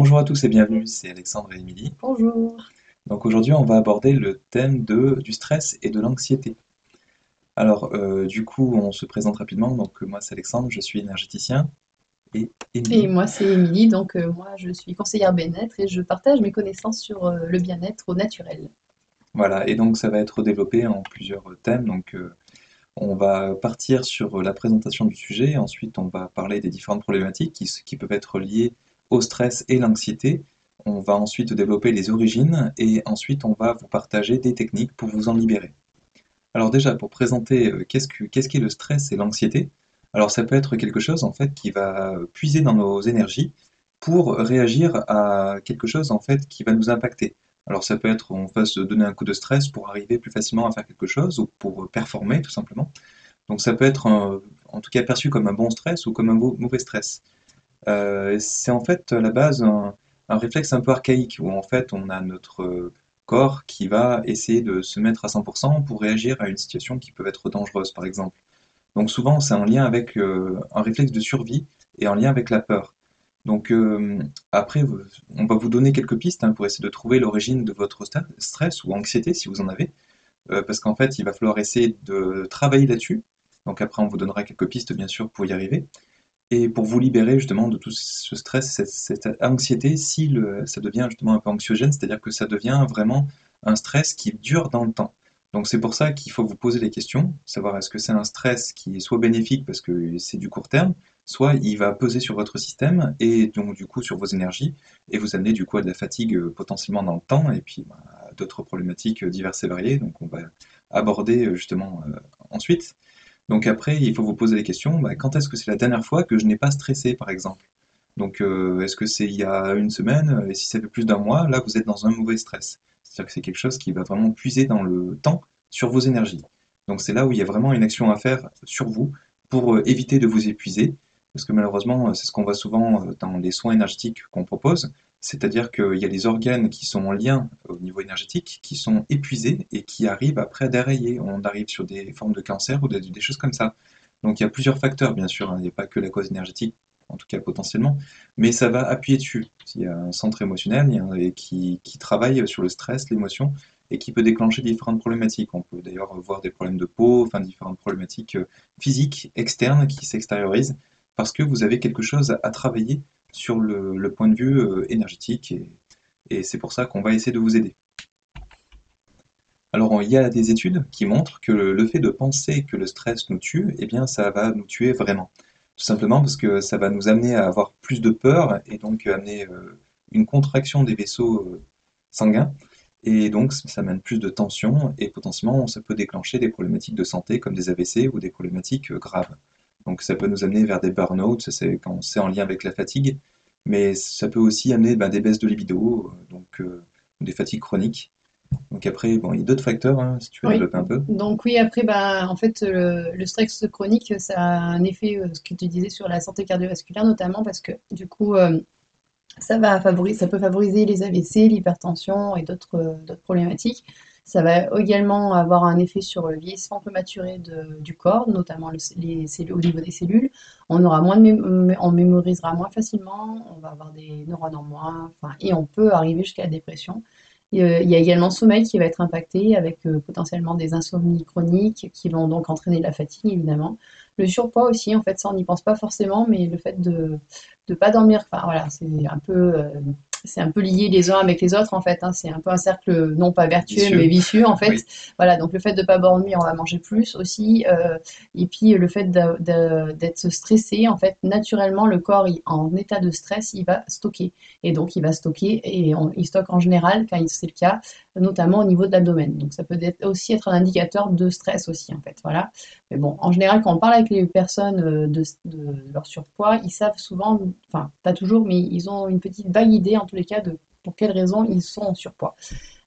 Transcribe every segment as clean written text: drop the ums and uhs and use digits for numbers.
Bonjour à tous et bienvenue, c'est Alexandre et Émilie. Bonjour. Donc aujourd'hui on va aborder le thème du stress et de l'anxiété. Alors du coup on se présente rapidement, donc moi c'est Alexandre, je suis énergéticien et Et Émilie. moi, c'est Émilie, donc moi, je suis conseillère bien-être et je partage mes connaissances sur le bien-être au naturel. Voilà, et donc ça va être développé en plusieurs thèmes. Donc on va partir sur la présentation du sujet, ensuite on va parler des différentes problématiques qui peuvent être liées au stress et l'anxiété. On va ensuite développer les origines et ensuite on va vous partager des techniques pour vous en libérer. Alors déjà, pour présenter qu'est-ce qu'est le stress et l'anxiété, alors ça peut être quelque chose en fait qui va puiser dans nos énergies pour réagir à quelque chose en fait qui va nous impacter. Alors ça peut être on va se donner un coup de stress pour arriver plus facilement à faire quelque chose ou pour performer tout simplement. Donc ça peut être en tout cas perçu comme un bon stress ou comme un mauvais stress. C'est en fait à la base un réflexe un peu archaïque où en fait on a notre corps qui va essayer de se mettre à 100% pour réagir à une situation qui peut être dangereuse, par exemple. Donc souvent c'est en lien avec un réflexe de survie et en lien avec la peur. Donc après, on va vous donner quelques pistes pour essayer de trouver l'origine de votre stress ou anxiété si vous en avez, parce qu'en fait il va falloir essayer de travailler là-dessus. Donc après on vous donnera quelques pistes bien sûr pour y arriver. Et pour vous libérer justement de tout ce stress, cette anxiété, si ça devient justement un peu anxiogène, c'est-à-dire que ça devient vraiment un stress qui dure dans le temps. Donc c'est pour ça qu'il faut vous poser les questions, savoir est-ce que c'est un stress qui est soit bénéfique parce que c'est du court terme, soit il va peser sur votre système et donc du coup sur vos énergies et vous amener du coup à de la fatigue potentiellement dans le temps et puis bah, à d'autres problématiques diverses et variées. Donc on va aborder justement ensuite. Donc après, il faut vous poser les questions, bah, quand est-ce que c'est la dernière fois que je n'ai pas stressé, par exemple? Donc est-ce que c'est il y a une semaine? Et si ça fait plus d'un mois, là, vous êtes dans un mauvais stress. C'est-à-dire que c'est quelque chose qui va vraiment puiser dans le temps sur vos énergies. Donc c'est là où il y a vraiment une action à faire sur vous pour éviter de vous épuiser. Parce que malheureusement, c'est ce qu'on voit souvent dans les soins énergétiques qu'on propose. C'est-à-dire qu'il y a les organes qui sont en lien au niveau énergétique, qui sont épuisés et qui arrivent après à dérailler. On arrive sur des formes de cancer ou des choses comme ça. Donc il y a plusieurs facteurs, bien sûr, il n'y a pas que la cause énergétique, en tout cas potentiellement, mais ça va appuyer dessus. Il y a un centre émotionnel qui travaille sur le stress, l'émotion, et qui peut déclencher différentes problématiques. On peut d'ailleurs voir des problèmes de peau, enfin différentes problématiques physiques, externes, qui s'extériorisent, parce que vous avez quelque chose à travailler sur le point de vue énergétique, et c'est pour ça qu'on va essayer de vous aider. Alors, il y a des études qui montrent que le fait de penser que le stress nous tue, eh bien, ça va nous tuer vraiment. Tout simplement parce que ça va nous amener à avoir plus de peur et donc amener une contraction des vaisseaux sanguins. Et donc, ça amène plus de tension et potentiellement, ça peut déclencher des problématiques de santé comme des AVC ou des problématiques graves. Donc, ça peut nous amener vers des burn-out, ça, c'est quand c'est en lien avec la fatigue, mais ça peut aussi amener des baisses de libido, donc des fatigues chroniques. Donc après, bon, il y a d'autres facteurs, si tu veux Oui. développer un peu. Donc oui, après, bah, en fait, le stress chronique, ça a un effet, ce que tu disais, sur la santé cardiovasculaire, notamment parce que du coup, ça peut favoriser les AVC, l'hypertension et d'autres problématiques. Ça va également avoir un effet sur le vieillissement prématuré du corps, notamment les cellules, au niveau des cellules. On aura moins on mémorisera moins facilement, on va avoir des neurones en moins, enfin, et on peut arriver jusqu'à la dépression. Il y a également le sommeil qui va être impacté avec potentiellement des insomnies chroniques qui vont donc entraîner de la fatigue, évidemment. Le surpoids aussi, en fait, ça on n'y pense pas forcément, mais le fait de ne pas dormir, enfin voilà, c'est un peu lié les uns avec les autres en fait, hein. C'est un peu un cercle non pas vertueux mais Vicieux, vicieux en fait. oui. Voilà, donc le fait de ne pas dormir, on va manger plus aussi, et puis le fait d'être stressé, en fait, naturellement, le corps en état de stress, il va stocker. Et donc il va stocker, et il stocke en général, quand c'est le cas, notamment au niveau de l'abdomen. Donc ça peut aussi être un indicateur de stress aussi en fait. Voilà. Mais bon, en général, quand on parle avec les personnes de leur surpoids, ils savent souvent, enfin, pas toujours, mais ils ont une petite vague idée, en tous les cas, de pour quelles raisons ils sont en surpoids.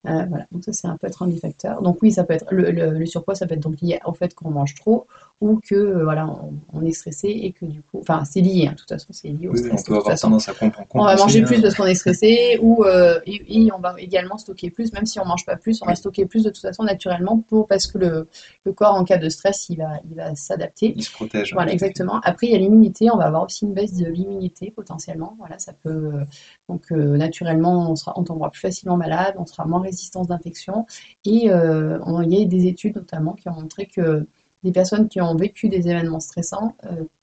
Voilà, donc ça, c'est un peu être un des facteurs. Donc oui, ça peut être le surpoids, ça peut être donc lié au fait qu'on mange trop, ou que voilà, on est stressé et que du coup, enfin c'est lié, hein, de toute façon c'est lié au Oui, oui, on stress de peut toute avoir façon. tendance à On va compenser, manger plus hein. parce qu'on est stressé ou et on va également stocker plus, même si on mange pas plus, on va Oui, stocker plus de toute façon naturellement parce que le corps en cas de stress il va s'adapter. il se protège, ouais, Voilà, tout à fait. exactement. Après, il y a l'immunité. On va avoir aussi une baisse de l'immunité potentiellement. Voilà, ça peut donc naturellement, on tombera plus facilement malade, on sera moins résistant d'infection. Et il y a des études notamment qui ont montré que des personnes qui ont vécu des événements stressants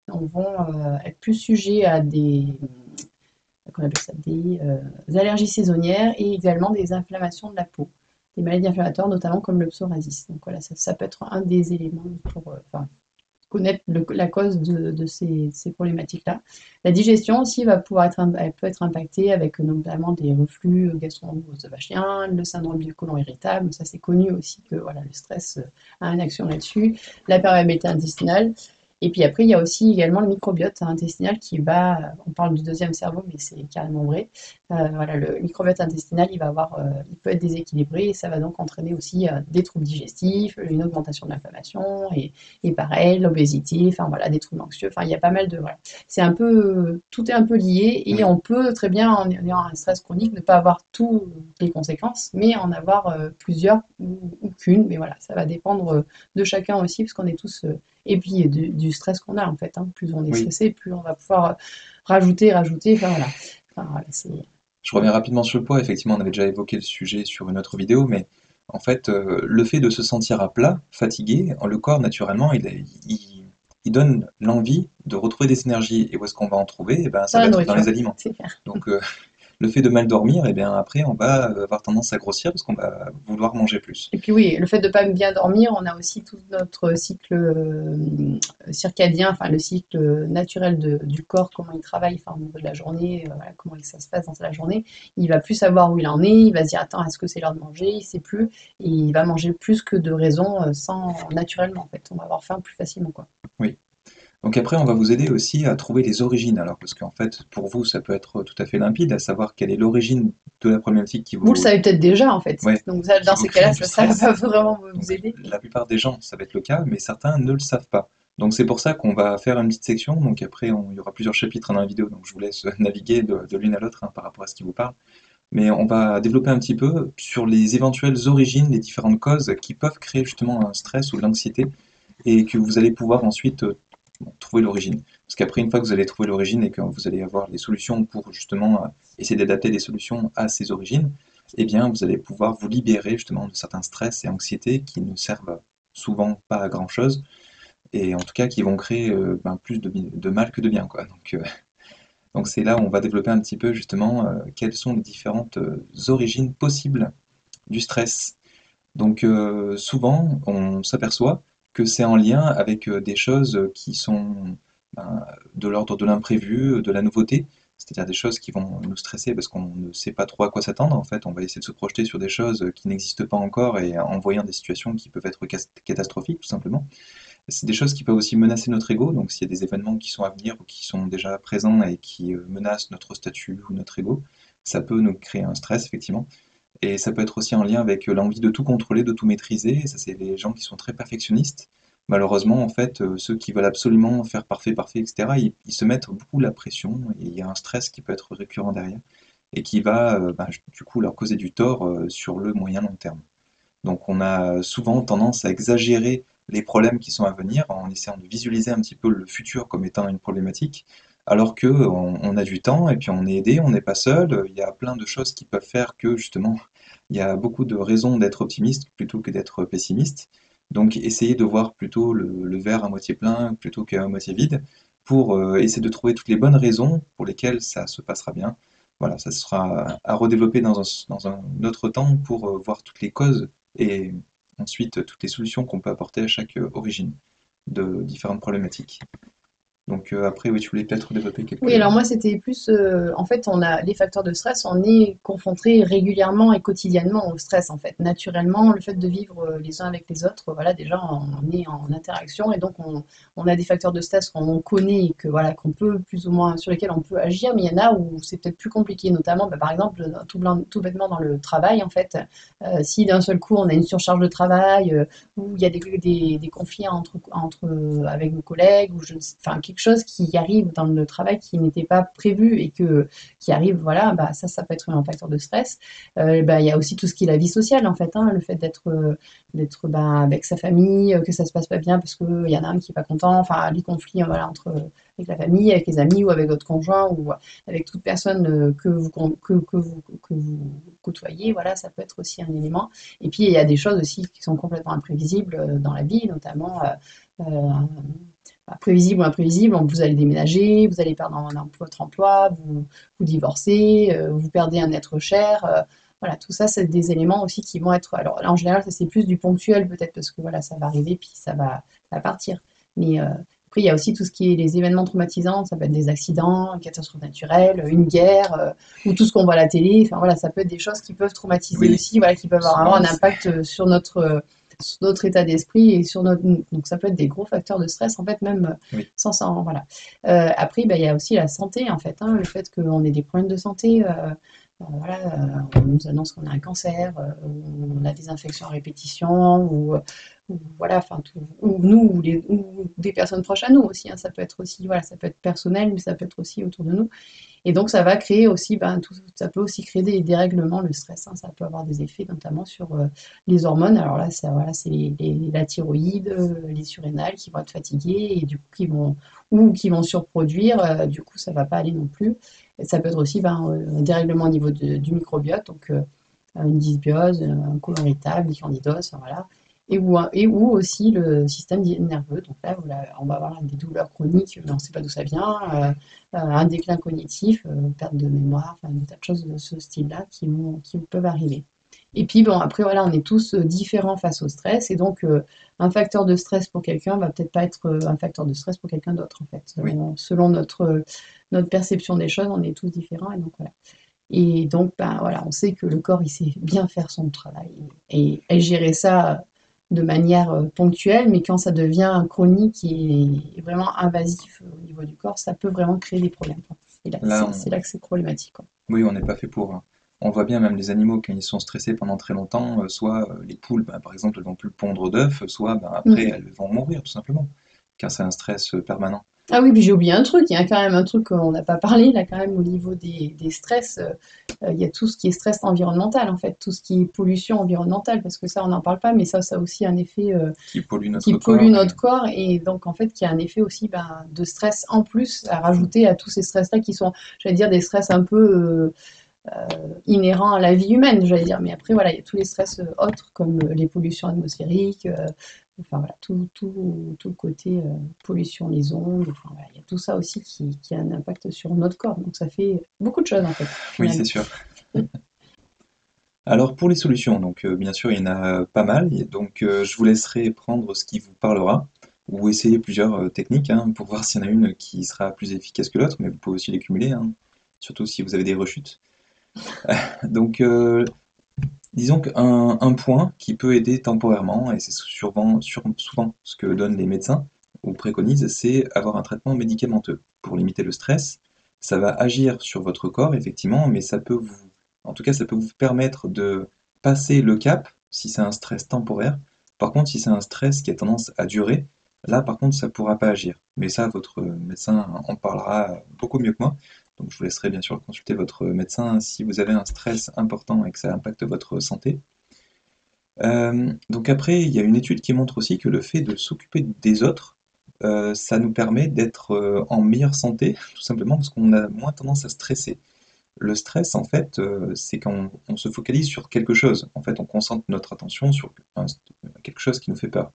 vont être plus sujets à qu'on appelle ça, des allergies saisonnières et également des inflammations de la peau, des maladies inflammatoires notamment comme le psoriasis. Donc voilà, ça peut être un des éléments pour, enfin, connaître la cause de ces problématiques-là. La digestion aussi va pouvoir elle peut être impactée avec notamment des reflux gastro-œsophagiens, le syndrome du côlon irritable. Ça, c'est connu aussi que voilà, le stress a une action là-dessus. La perméabilité intestinale. Et puis après, il y a aussi également le microbiote intestinal qui va, on parle du deuxième cerveau, mais c'est carrément vrai. Voilà, le microbiote intestinal, il peut être déséquilibré et ça va donc entraîner aussi des troubles digestifs, une augmentation de l'inflammation et pareil, l'obésité, enfin voilà, des troubles anxieux, enfin il y a pas mal de voilà. C'est un peu tout est un peu lié et Oui, on peut très bien en ayant un stress chronique ne pas avoir toutes les conséquences, mais en avoir plusieurs ou qu'une, mais voilà, ça va dépendre de chacun aussi parce qu'on est tous et puis du stress qu'on a en fait, hein. Plus on est oui. stressé, plus on va pouvoir rajouter, enfin voilà. Enfin, voilà, c'est Je reviens rapidement sur le poids. Effectivement, on avait déjà évoqué le sujet sur une autre vidéo, mais en fait, le fait de se sentir à plat, fatigué, le corps, naturellement, il donne l'envie de retrouver des énergies. Et où est-ce qu'on va en trouver? Eh ben, ça dans va la être dans nourriture, les aliments. c'est clair. Donc, le fait de mal dormir, eh bien, après, on va avoir tendance à grossir parce qu'on va vouloir manger plus. Et puis oui, le fait de ne pas bien dormir, on a aussi tout notre cycle circadien, enfin le cycle naturel du corps, comment il travaille, enfin, au niveau de la journée, voilà, comment ça se passe dans la journée. Il va plus savoir où il en est, il va se dire attends, est-ce que c'est l'heure de manger? Il sait plus, et il va manger plus que de raison, sans naturellement en fait. On va avoir faim plus facilement quoi. Oui. Donc après, on va vous aider aussi à trouver les origines. Alors, parce qu'en fait, pour vous, ça peut être tout à fait limpide, à savoir quelle est l'origine de la problématique Vous le savez peut-être déjà en fait. ouais, Donc ça, qui dans vous ces crée cas-là, du ça va stress. pas vraiment vous Donc, aider. la plupart des gens, ça va être le cas, mais certains ne le savent pas. Donc, c'est pour ça qu'on va faire une petite section. Donc, après, il y aura plusieurs chapitres dans la vidéo. Donc, je vous laisse naviguer de l'une à l'autre hein, par rapport à ce qui vous parle. Mais on va développer un petit peu sur les éventuelles origines, les différentes causes qui peuvent créer justement un stress ou de l'anxiété et que vous allez pouvoir ensuite trouver l'origine. Parce qu'après, une fois que vous allez trouver l'origine et que vous allez avoir les solutions pour justement essayer d'adapter les solutions à ces origines, eh bien, vous allez pouvoir vous libérer justement de certains stress et anxiétés qui ne servent souvent pas à grand-chose et en tout cas qui vont créer plus de mal que de bien, quoi. Donc c'est là où on va développer un petit peu justement quelles sont les différentes origines possibles du stress. Donc souvent, on s'aperçoit que c'est en lien avec des choses qui sont de l'ordre de l'imprévu, de la nouveauté, c'est-à-dire des choses qui vont nous stresser parce qu'on ne sait pas trop à quoi s'attendre. En fait, on va essayer de se projeter sur des choses qui n'existent pas encore et en voyant des situations qui peuvent être catastrophiques, tout simplement. C'est des choses qui peuvent aussi menacer notre ego. Donc, s'il y a des événements qui sont à venir ou qui sont déjà présents et qui menacent notre statut ou notre ego, ça peut nous créer un stress, effectivement. Et ça peut être aussi en lien avec l'envie de tout contrôler, de tout maîtriser. Et ça, c'est les gens qui sont très perfectionnistes. Malheureusement, en fait, ceux qui veulent absolument faire parfait, parfait, etc., ils se mettent beaucoup la pression et il y a un stress qui peut être récurrent derrière et qui va du coup leur causer du tort sur le moyen long terme. Donc on a souvent tendance à exagérer les problèmes qui sont à venir en essayant de visualiser un petit peu le futur comme étant une problématique, alors que on a du temps et puis on est aidé, on n'est pas seul, il y a plein de choses qui peuvent faire que justement il y a beaucoup de raisons d'être optimiste plutôt que d'être pessimiste. Donc essayez de voir plutôt le verre à moitié plein plutôt qu'à moitié vide pour essayer de trouver toutes les bonnes raisons pour lesquelles ça se passera bien. Voilà, ça sera à redévelopper dans un autre temps pour voir toutes les causes et ensuite toutes les solutions qu'on peut apporter à chaque origine de différentes problématiques. Donc après, oui, tu voulais peut-être développer Oui, quelques... alors moi, c'était plus, en fait, on a les facteurs de stress, on est confrontés régulièrement et quotidiennement au stress, en fait. Naturellement, le fait de vivre les uns avec les autres, voilà, déjà, on est en interaction et donc on a des facteurs de stress qu'on connaît et que, voilà, qu'on peut plus ou moins, sur lesquels on peut agir, mais il y en a où c'est peut-être plus compliqué, notamment, bah, par exemple, tout bêtement dans le travail, en fait. Si d'un seul coup, on a une surcharge de travail, où il y a des conflits avec nos collègues, ou enfin, quelque chose qui arrive dans le travail qui n'était pas prévu et qui arrive, voilà, bah, ça peut être un facteur de stress. Bah, il y a aussi tout ce qui est la vie sociale, en fait, hein, le fait d'être bah, avec sa famille, que ça se passe pas bien parce qu'il y en a un qui est pas content, enfin, les conflits voilà, avec la famille, avec les amis ou avec votre conjoint ou avec toute personne que vous côtoyez, voilà, ça peut être aussi un élément. Et puis, il y a des choses aussi qui sont complètement imprévisibles dans la vie, notamment prévisible ou imprévisible. Vous allez déménager, vous allez perdre votre emploi, vous divorcez, vous perdez un être cher. Voilà, tout ça, c'est des éléments aussi qui vont être. Alors, là, en général, ça c'est plus du ponctuel peut-être parce que voilà, ça va arriver puis ça va partir. Mais après, il y a aussi tout ce qui est les événements traumatisants. Ça peut être des accidents, une catastrophe naturelle, une guerre, ou tout ce qu'on voit à la télé. Enfin voilà, ça peut être des choses qui peuvent traumatiser Oui, aussi, voilà, qui peuvent avoir souvent, un c'est... impact sur notre état d'esprit et sur notre. Donc ça peut être des gros facteurs de stress en fait même Oui, sans s'en voilà. Après bah, il y a aussi la santé en fait, hein, le fait qu'on ait des problèmes de santé. Voilà, on nous annonce qu'on a un cancer, on a des infections à répétition, ou voilà, enfin, ou nous, ou des personnes proches à nous aussi, hein, ça peut être aussi, voilà, ça peut être personnel, mais ça peut être aussi autour de nous. Et donc, ça va créer aussi, ben, ça peut aussi créer des dérèglements, le stress, hein, ça peut avoir des effets notamment sur les hormones. Alors là, voilà, c'est la thyroïde, les surrénales qui vont être fatiguées et du coup qui vont surproduire. Du coup, ça va pas aller non plus. Et ça peut être aussi ben, un dérèglement au niveau du microbiote, donc une dysbiose, un côlon irritable, des candidoses, enfin, voilà. Et où aussi le système nerveux. Donc là, voilà, on va avoir des douleurs chroniques, mais on ne sait pas d'où ça vient. Un déclin cognitif, perte de mémoire, enfin, des tas de choses de ce style-là qui peuvent arriver. Et puis bon, après voilà, on est tous différents face au stress, et donc un facteur de stress pour quelqu'un va peut-être pas être un facteur de stress pour quelqu'un d'autre en fait. oui. Selon notre perception des choses, on est tous différents, et donc voilà. Et donc ben voilà, on sait que le corps il sait bien faire son travail et gérer ça de manière ponctuelle, mais quand ça devient chronique et vraiment invasif au niveau du corps, ça peut vraiment créer des problèmes, quoi. Et là, Là, c'est là que c'est problématique, quoi. oui, on n'est pas fait pour, hein. On voit bien même les animaux quand ils sont stressés pendant très longtemps, soit les poules, bah, par exemple, elles vont plus pondre d'œufs, soit bah, après Mm. elles vont mourir tout simplement, car c'est un stress permanent. Ah oui, puis j'ai oublié un truc, il y a quand même un truc qu'on n'a pas parlé, là, quand même, au niveau des stress, il y a tout ce qui est stress environnemental, en fait, tout ce qui est pollution environnementale, parce que ça, on n'en parle pas, mais ça a aussi un effet Qui polluent qui notre pollue corps notre corps, et donc, en fait, qui a un effet aussi ben, de stress en plus à rajouter à tous ces stress-là qui sont, j'allais dire, des stress un peu inhérents à la vie humaine, j'allais dire. Mais après, voilà, il y a tous les stress autres, comme les pollutions atmosphériques, enfin voilà, tout le côté pollution, les ondes, enfin voilà, il y a tout ça aussi qui a un impact sur notre corps. Donc ça fait beaucoup de choses en fait, oui, c'est finalement. sûr. Alors pour les solutions, donc bien sûr il y en a pas mal, et donc je vous laisserai prendre ce qui vous parlera, ou essayer plusieurs techniques hein, pour voir s'il y en a une qui sera plus efficace que l'autre, mais vous pouvez aussi les cumuler, hein, surtout si vous avez des rechutes. Donc disons qu'un point qui peut aider temporairement, et c'est souvent ce que donnent les médecins ou préconisent, c'est avoir un traitement médicamenteux pour limiter le stress. Ça va agir sur votre corps, effectivement, mais en tout cas, ça peut vous permettre de passer le cap si c'est un stress temporaire. Par contre, si c'est un stress qui a tendance à durer, là, par contre, ça ne pourra pas agir. Mais ça, votre médecin en parlera beaucoup mieux que moi. Donc, je vous laisserai bien sûr consulter votre médecin si vous avez un stress important et que ça impacte votre santé. Donc après, il y a une étude qui montre aussi que le fait de s'occuper des autres, ça nous permet d'être en meilleure santé, tout simplement parce qu'on a moins tendance à stresser. Le stress, en fait, c'est quand on se focalise sur quelque chose. En fait, on concentre notre attention sur quelque chose qui nous fait peur.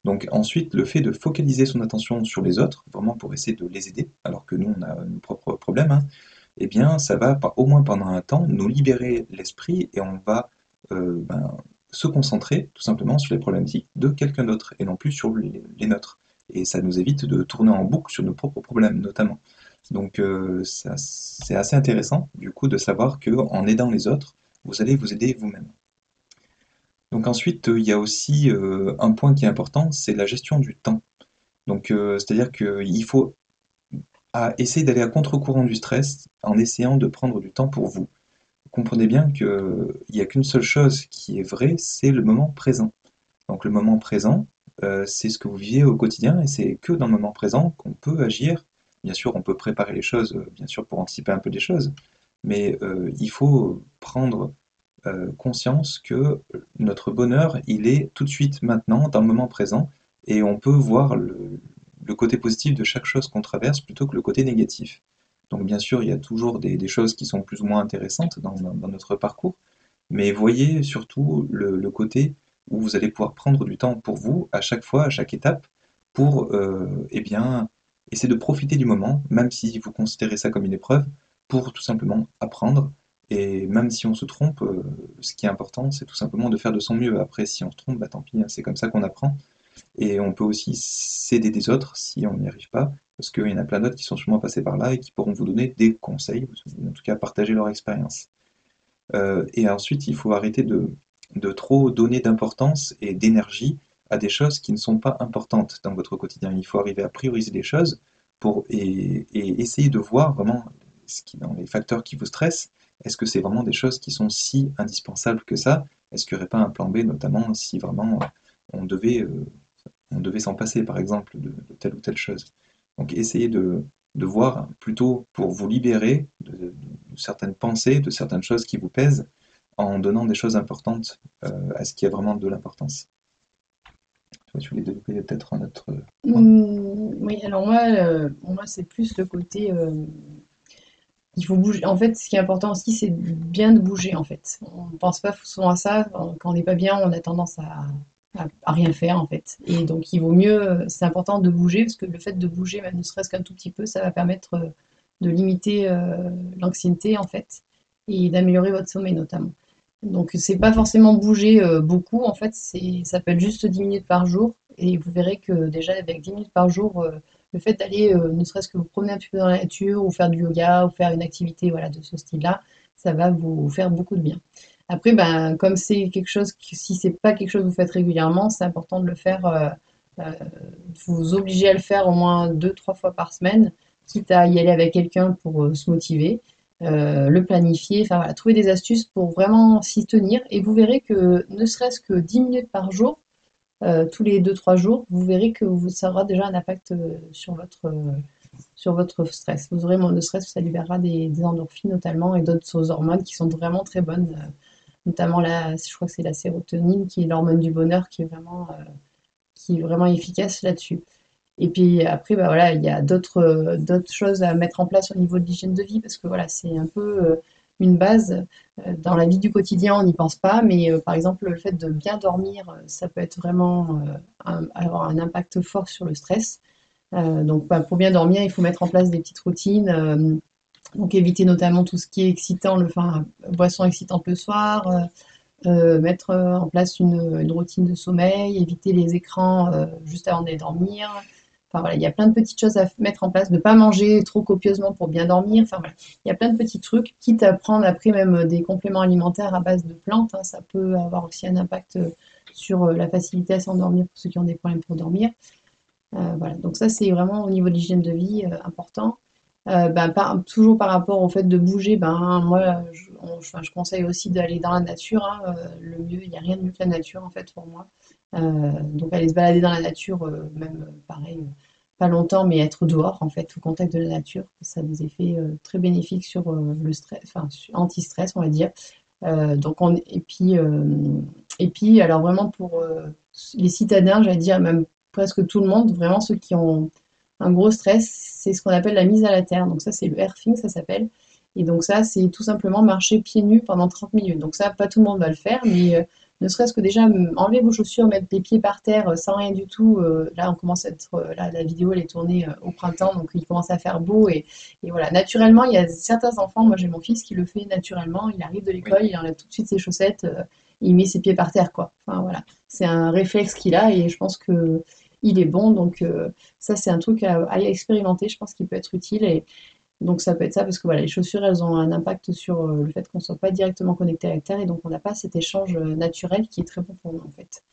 Donc ensuite, le fait de focaliser son attention sur les autres, vraiment pour essayer de les aider, alors que nous, on a nos propres problèmes, hein, eh bien, ça va, au moins pendant un temps, nous libérer l'esprit et on va ben, se concentrer tout simplement sur les problématiques de quelqu'un d'autre et non plus sur les nôtres. et ça nous évite de tourner en boucle sur nos propres problèmes notamment. Donc ça, c'est assez intéressant du coup de savoir que en aidant les autres, vous allez vous aider vous-même. Donc ensuite, il y a aussi un point qui est important, c'est la gestion du temps. Donc c'est-à-dire qu'il faut essayer d'aller à contre-courant du stress en essayant de prendre du temps pour vous. Comprenez bien qu'il n'y a qu'une seule chose qui est vraie, c'est le moment présent. Donc le moment présent, c'est ce que vous vivez au quotidien et c'est que dans le moment présent qu'on peut agir. Bien sûr, on peut préparer les choses, bien sûr, pour anticiper un peu des choses, mais il faut prendre conscience que notre bonheur, il est tout de suite maintenant, dans le moment présent, et on peut voir le côté positif de chaque chose qu'on traverse plutôt que le côté négatif. Donc bien sûr, il y a toujours des choses qui sont plus ou moins intéressantes dans notre parcours, mais voyez surtout le côté où vous allez pouvoir prendre du temps pour vous à chaque fois, à chaque étape, pour eh bien, essayer de profiter du moment, même si vous considérez ça comme une épreuve, pour tout simplement apprendre. Et même si on se trompe, ce qui est important, c'est tout simplement de faire de son mieux. Après, si on se trompe, bah tant pis, hein, c'est comme ça qu'on apprend. Et on peut aussi s'aider des autres si on n'y arrive pas, parce qu'il y en a plein d'autres qui sont sûrement passés par là et qui pourront vous donner des conseils, ou en tout cas partager leur expérience. Et ensuite, il faut arrêter de trop donner d'importance et d'énergie à des choses qui ne sont pas importantes dans votre quotidien. Il faut arriver à prioriser des choses et essayer de voir vraiment dans les facteurs qui vous stressent. Est-ce que c'est vraiment des choses qui sont si indispensables que ça? Est-ce qu'il n'y aurait pas un plan B, notamment si vraiment on devait, euh, on devait s'en passer, par exemple, de telle ou telle chose? Donc essayez de voir plutôt pour vous libérer de certaines pensées, de certaines choses qui vous pèsent, en donnant des choses importantes à ce qui a vraiment de l'importance. Toi, tu voulais développer peut-être un autre point? Oui, alors moi c'est plus le côté, il faut bouger. En fait, ce qui est important aussi, c'est bien de bouger, en fait. On ne pense pas souvent à ça. Quand on n'est pas bien, on a tendance à rien faire, en fait. Et donc, il vaut mieux, c'est important de bouger, parce que le fait de bouger, même ne serait-ce qu'un tout petit peu, ça va permettre de limiter l'anxiété, en fait, et d'améliorer votre sommeil, notamment. Donc, c'est pas forcément bouger beaucoup, en fait, ça peut être juste 10 minutes par jour. Et vous verrez que déjà, avec 10 minutes par jour, le fait d'aller, ne serait-ce que vous promener un petit peu dans la nature, ou faire du yoga, ou faire une activité voilà, de ce style-là, ça va vous faire beaucoup de bien. Après, ben, comme c'est quelque chose, si c'est pas quelque chose que vous faites régulièrement, c'est important de le faire, euh, vous obliger à le faire au moins 2, 3 fois par semaine, quitte à y aller avec quelqu'un pour se motiver, le planifier, enfin voilà, trouver des astuces pour vraiment s'y tenir. Et vous verrez que ne serait-ce que 10 minutes par jour, tous les 2, 3 jours, vous verrez que ça aura déjà un impact sur votre stress. Vous aurez moins de stress, ça libérera des endorphines notamment et d'autres hormones qui sont vraiment très bonnes, notamment je crois que c'est la sérotonine qui est l'hormone du bonheur qui est vraiment efficace là-dessus. Et puis après, bah voilà, il y a d'autres choses à mettre en place au niveau de l'hygiène de vie parce que voilà, c'est un peu une base. Dans la vie du quotidien, on n'y pense pas, mais par exemple, le fait de bien dormir, ça peut être vraiment avoir un impact fort sur le stress. Donc, bah, pour bien dormir, il faut mettre en place des petites routines. Donc, éviter notamment tout ce qui est excitant, enfin, boisson excitante le soir, mettre en place une routine de sommeil, éviter les écrans juste avant d'aller dormir. Enfin voilà, il y a plein de petites choses à mettre en place, ne pas manger trop copieusement pour bien dormir. Enfin voilà, il y a plein de petits trucs, quitte à prendre après même des compléments alimentaires à base de plantes, hein, ça peut avoir aussi un impact sur la facilité à s'endormir pour ceux qui ont des problèmes pour dormir. Voilà, donc ça c'est vraiment au niveau de l'hygiène de vie important. Ben, toujours par rapport au fait de bouger, ben, moi enfin, je conseille aussi d'aller dans la nature, hein, le mieux, il n'y a rien de mieux que la nature en fait pour moi. Donc aller se balader dans la nature, même pareil, pas longtemps, mais être dehors en fait, au contact de la nature, ça a des effets très bénéfiques sur le stress, enfin anti-stress on va dire. Donc et puis alors vraiment pour les citadins, j'allais dire même presque tout le monde, vraiment ceux qui ont un gros stress, c'est ce qu'on appelle la mise à la terre. Donc ça, c'est le earthing, ça s'appelle. Et donc ça, c'est tout simplement marcher pieds nus pendant 30 minutes. Donc ça, pas tout le monde va le faire, mais ne serait-ce que déjà enlever vos chaussures, mettre les pieds par terre sans rien du tout. Là, on commence à être, là, la vidéo, elle est tournée au printemps, donc il commence à faire beau. Et voilà, naturellement, il y a certains enfants, moi j'ai mon fils qui le fait naturellement. Il arrive de Oui. l'école, il enlève tout de suite ses chaussettes, il met ses pieds par terre, quoi. Enfin voilà, c'est un réflexe qu'il a et je pense que il est bon. Donc ça, c'est un truc à expérimenter, je pense qu'il peut être utile. Et donc ça peut être ça, parce que voilà, les chaussures, elles ont un impact sur le fait qu'on ne soit pas directement connecté à la Terre, et donc on n'a pas cet échange naturel qui est très bon pour nous, en fait.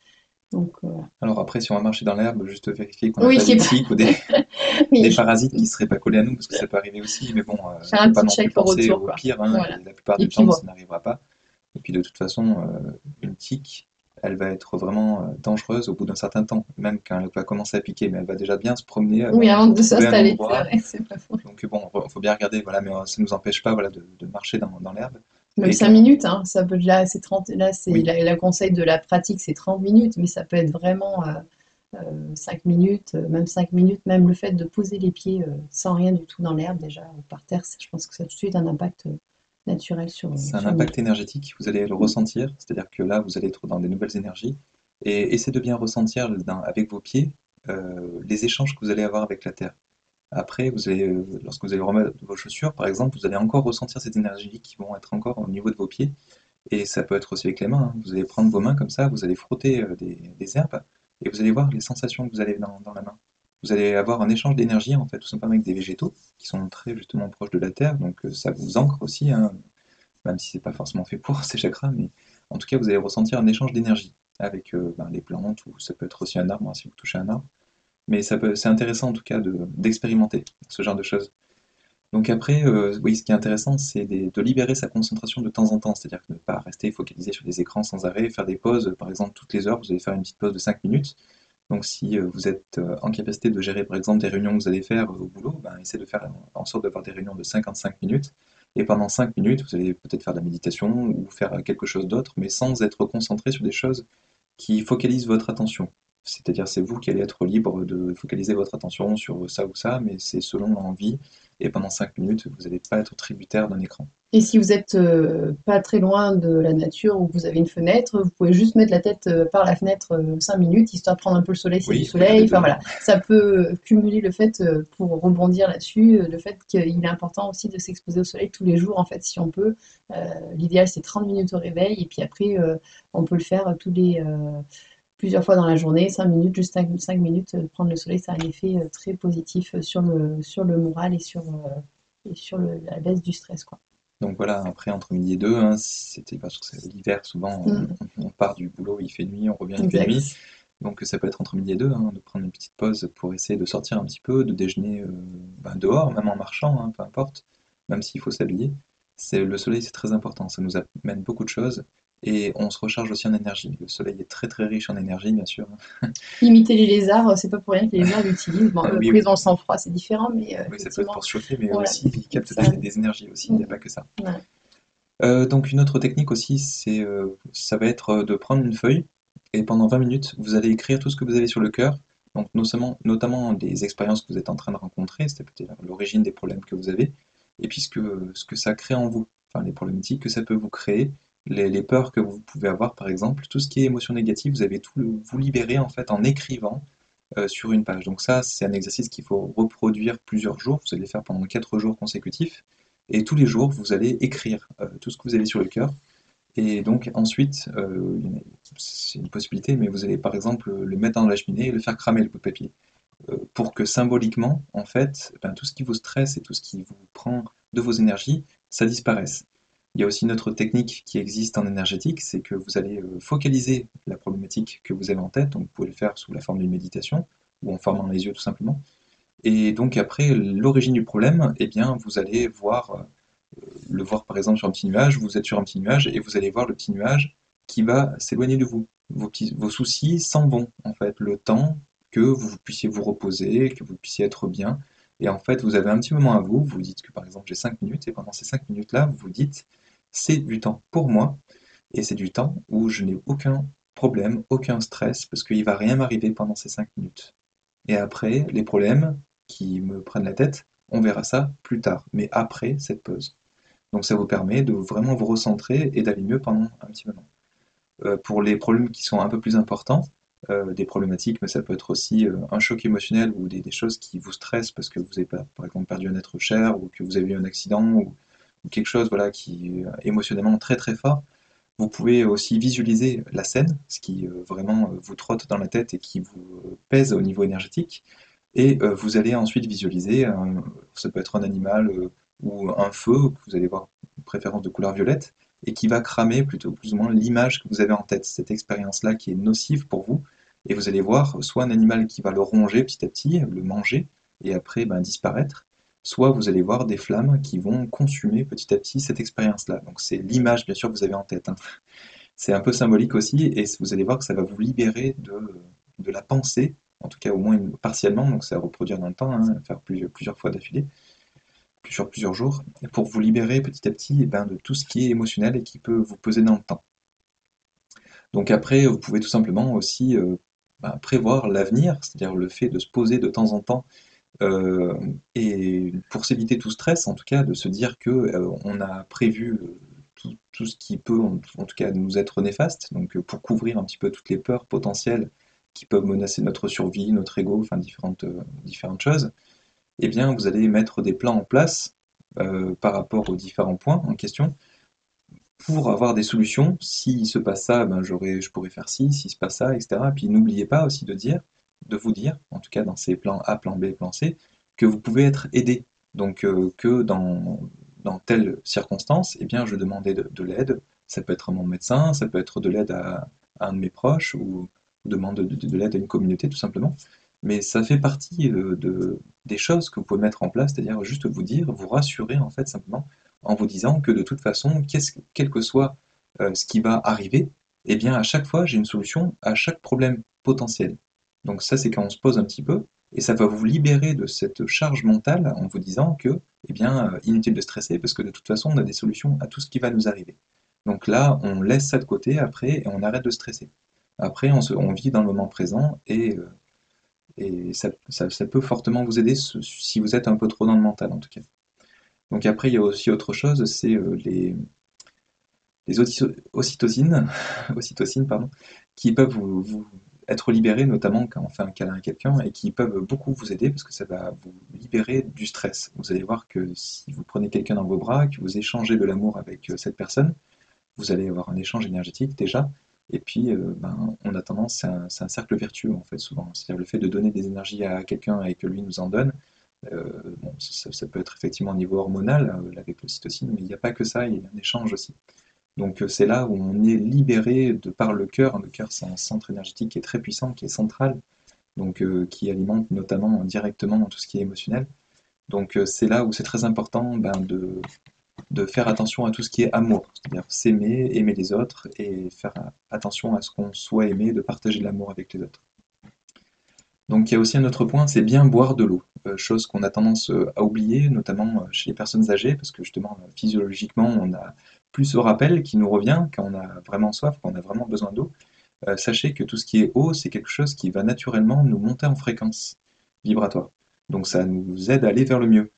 Donc voilà. Alors après, si on va marcher dans l'herbe, juste vérifier qu'on n'a Oui, pas des qui est tiques ou des oui, parasites qui ne seraient pas collés à nous, parce que ça peut arriver aussi, mais bon, il faire ne un faut pas petit non plus check au penser retour, au quoi. pire, hein, Voilà. et la plupart Et du puis temps, voilà. ça n'arrivera pas. Et puis de toute façon, une tique, elle va être vraiment dangereuse au bout d'un certain temps, même quand elle va commencer à piquer, mais elle va déjà bien se promener, elle Oui, va avant de trouver un s'installer, c'est endroit. vrai, c'est pas faux. Donc bon, faut bien regarder, voilà, mais ça ne nous empêche pas, voilà, de marcher dans l'herbe. Même Et 5 quand, minutes, hein, ça peut, là, c'est 30, là, c'est, oui, la conseil de la pratique, c'est 30 minutes, mais ça peut être vraiment 5 minutes, même 5 minutes, même le fait de poser les pieds sans rien du tout dans l'herbe, déjà, ou par terre, je pense que ça a tout de suite un impact naturel c'est un sur nous. impact énergétique, vous allez le ressentir, c'est-à-dire que là, vous allez être dans des nouvelles énergies, et essayez de bien ressentir avec vos pieds les échanges que vous allez avoir avec la Terre. Après, lorsque vous allez remettre vos chaussures, par exemple, vous allez encore ressentir ces énergies qui vont être encore au niveau de vos pieds, et ça peut être aussi avec les mains, hein. Vous allez prendre vos mains comme ça, vous allez frotter des herbes, et vous allez voir les sensations que vous avez dans la main. Vous allez avoir un échange d'énergie, en fait, tout simplement avec des végétaux, qui sont très justement proches de la Terre, donc ça vous ancre aussi, hein, même si c'est pas forcément fait pour ces chakras, mais en tout cas, vous allez ressentir un échange d'énergie avec les plantes, ou ça peut être aussi un arbre, hein, si vous touchez un arbre. Mais c'est intéressant en tout cas d'expérimenter ce genre de choses. Donc après, oui, ce qui est intéressant, c'est de libérer sa concentration de temps en temps, c'est-à-dire que ne pas rester focalisé sur des écrans sans arrêt, faire des pauses, par exemple toutes les heures, vous allez faire une petite pause de 5 minutes. Donc si vous êtes en capacité de gérer par exemple des réunions que vous allez faire au boulot, ben, essayez de faire en sorte d'avoir des réunions de 55 minutes. Et pendant 5 minutes, vous allez peut-être faire de la méditation ou faire quelque chose d'autre, mais sans être concentré sur des choses qui focalisent votre attention. C'est-à-dire, c'est vous qui allez être libre de focaliser votre attention sur ça ou ça, mais c'est selon l'envie. Et pendant 5 minutes, vous n'allez pas être tributaire d'un écran. Et si vous êtes pas très loin de la nature ou que vous avez une fenêtre, vous pouvez juste mettre la tête par la fenêtre 5 minutes, histoire de prendre un peu le soleil s'il y a du Oui, soleil. regardez Enfin dehors. voilà, ça peut cumuler le fait, pour rebondir là-dessus, le fait qu'il est important aussi de s'exposer au soleil tous les jours, en fait, si on peut. L'idéal, c'est 30 minutes au réveil, et puis après, on peut le faire plusieurs fois dans la journée, 5 minutes, juste 5 minutes, prendre le soleil, ça a un effet très positif sur le moral et sur la baisse du stress, quoi. Donc voilà, après, entre midi et deux, hein, c'était parce que c'est l'hiver, souvent, Mm, on part du boulot, il fait nuit, on revient, il fait nuit. exact. Donc ça peut être entre midi et deux, hein, de prendre une petite pause pour essayer de sortir un petit peu, de déjeuner ben, dehors, même en marchant, hein, peu importe, même s'il faut s'habiller. Le soleil, c'est très important, ça nous amène beaucoup de choses et on se recharge aussi en énergie. Le soleil est très très riche en énergie, bien sûr. Imiter les lézards, c'est pas pour rien que les lézards l'utilisent. Bon, Oui, après, oui, ils ont le sang-froid, c'est différent, mais oui, ça peut être effectivement, pour se chauffer, mais voilà. aussi il capte Ça, des énergies aussi, il n'y a mm, pas que ça. voilà. Donc une autre technique aussi, ça va être de prendre une feuille et pendant 20 minutes, vous allez écrire tout ce que vous avez sur le cœur, donc notamment des expériences que vous êtes en train de rencontrer, c'était peut-être l'origine des problèmes que vous avez, et puis ce que ça crée en vous, enfin les problématiques que ça peut vous créer, les peurs que vous pouvez avoir par exemple, tout ce qui est émotion négative, vous avez tout vous libérer en fait en écrivant sur une page. Donc ça, c'est un exercice qu'il faut reproduire plusieurs jours. Vous allez le faire pendant 4 jours consécutifs. Et tous les jours, vous allez écrire tout ce que vous avez sur le cœur. Et donc ensuite, c'est une possibilité, mais vous allez par exemple le mettre dans la cheminée et le faire cramer le bout de papier. Pour que symboliquement, en fait, ben, tout ce qui vous stresse et tout ce qui vous prend de vos énergies, ça disparaisse. Il y a aussi une autre technique qui existe en énergétique, c'est que vous allez focaliser la problématique que vous avez en tête, donc vous pouvez le faire sous la forme d'une méditation ou en fermant les yeux tout simplement. Et donc après, l'origine du problème, eh bien, vous allez le voir par exemple sur un petit nuage, vous êtes sur un petit nuage et vous allez voir le petit nuage qui va s'éloigner de vous. Vos soucis s'en vont, en fait, le temps que vous puissiez vous reposer, que vous puissiez être bien. Et en fait, vous avez un petit moment à vous, vous dites que par exemple j'ai 5 minutes, et pendant ces 5 minutes-là, vous vous dites, c'est du temps pour moi, et c'est du temps où je n'ai aucun problème, aucun stress, parce qu'il ne va rien m'arriver pendant ces 5 minutes. Et après, les problèmes qui me prennent la tête, on verra ça plus tard, mais après cette pause. Donc ça vous permet de vraiment vous recentrer et d'aller mieux pendant un petit moment. Pour les problèmes qui sont un peu plus importants, des problématiques, mais ça peut être aussi un choc émotionnel ou des choses qui vous stressent parce que vous avez par exemple perdu un être cher ou que vous avez eu un accident ou quelque chose voilà, qui est émotionnellement très très fort, Vous pouvez aussi visualiser la scène, ce qui vraiment vous trotte dans la tête et qui vous pèse au niveau énergétique. Et vous allez ensuite visualiser, ça peut être un animal ou un feu, que vous allez voir une préférence de couleur violette, et qui va cramer plutôt plus ou moins l'image que vous avez en tête, cette expérience-là qui est nocive pour vous. Et vous allez voir soit un animal qui va le ronger petit à petit, le manger, et après ben, disparaître, soit vous allez voir des flammes qui vont consumer petit à petit cette expérience-là. Donc c'est l'image bien sûr que vous avez en tête, hein. C'est un peu symbolique aussi, et vous allez voir que ça va vous libérer de la pensée, en tout cas au moins partiellement, donc c'est à reproduire dans le temps, hein, faire plusieurs fois d'affilée, plusieurs jours, et pour vous libérer petit à petit eh ben, de tout ce qui est émotionnel et qui peut vous peser dans le temps. Donc après, vous pouvez tout simplement aussi ben, prévoir l'avenir, c'est-à-dire le fait de se poser de temps en temps, euh, et pour s'éviter tout stress, en tout cas, de se dire que on a prévu tout ce qui peut, en tout cas, nous être néfaste, donc pour couvrir un petit peu toutes les peurs potentielles qui peuvent menacer notre survie, notre ego, enfin différentes choses, eh bien, vous allez mettre des plans en place par rapport aux différents points en question pour avoir des solutions. S'il se passe ça, ben, je pourrais faire ci, s'il se passe ça, etc. Et puis n'oubliez pas aussi de vous dire, en tout cas dans ces plans A, plan B, plan C, que vous pouvez être aidé. Donc que dans telle circonstance, eh bien, je demandais de l'aide. Ça peut être à mon médecin, ça peut être de l'aide à un de mes proches ou demande de l'aide à une communauté tout simplement. Mais ça fait partie des choses que vous pouvez mettre en place, c'est-à-dire juste vous dire, vous rassurer en fait simplement en vous disant que de toute façon, quel que soit ce qui va arriver, eh bien à chaque fois j'ai une solution à chaque problème potentiel. Donc ça c'est quand on se pose un petit peu et ça va vous libérer de cette charge mentale en vous disant que eh bien inutile de stresser parce que de toute façon on a des solutions à tout ce qui va nous arriver. Donc là on laisse ça de côté après et on arrête de stresser. Après on vit dans le moment présent et ça peut fortement vous aider si vous êtes un peu trop dans le mental en tout cas. Donc après, il y a aussi autre chose, c'est les ocytocines, ocytocines, pardon, qui peuvent vous être libérées, notamment quand on fait un câlin à quelqu'un, et qui peuvent beaucoup vous aider parce que ça va vous libérer du stress. Vous allez voir que si vous prenez quelqu'un dans vos bras, que vous échangez de l'amour avec cette personne, vous allez avoir un échange énergétique déjà. Et puis, ben, on a tendance, c'est un cercle vertueux en fait souvent. C'est-à-dire le fait de donner des énergies à quelqu'un et que lui nous en donne, bon, ça peut être effectivement au niveau hormonal avec l'ocytocine, mais il n'y a pas que ça, il y a un échange aussi. Donc c'est là où on est libéré de par le cœur. Le cœur, c'est un centre énergétique qui est très puissant, qui est central, donc qui alimente notamment directement tout ce qui est émotionnel. Donc c'est là où c'est très important ben, de faire attention à tout ce qui est amour, c'est-à-dire s'aimer, aimer les autres et faire attention à ce qu'on soit aimé, de partager l'amour avec les autres. Donc il y a aussi un autre point, c'est bien boire de l'eau, chose qu'on a tendance à oublier, notamment chez les personnes âgées, parce que justement, physiologiquement, on a plus ce rappel qui nous revient quand on a vraiment soif, quand on a vraiment besoin d'eau. Sachez que tout ce qui est eau, c'est quelque chose qui va naturellement nous monter en fréquence vibratoire. Donc ça nous aide à aller vers le mieux.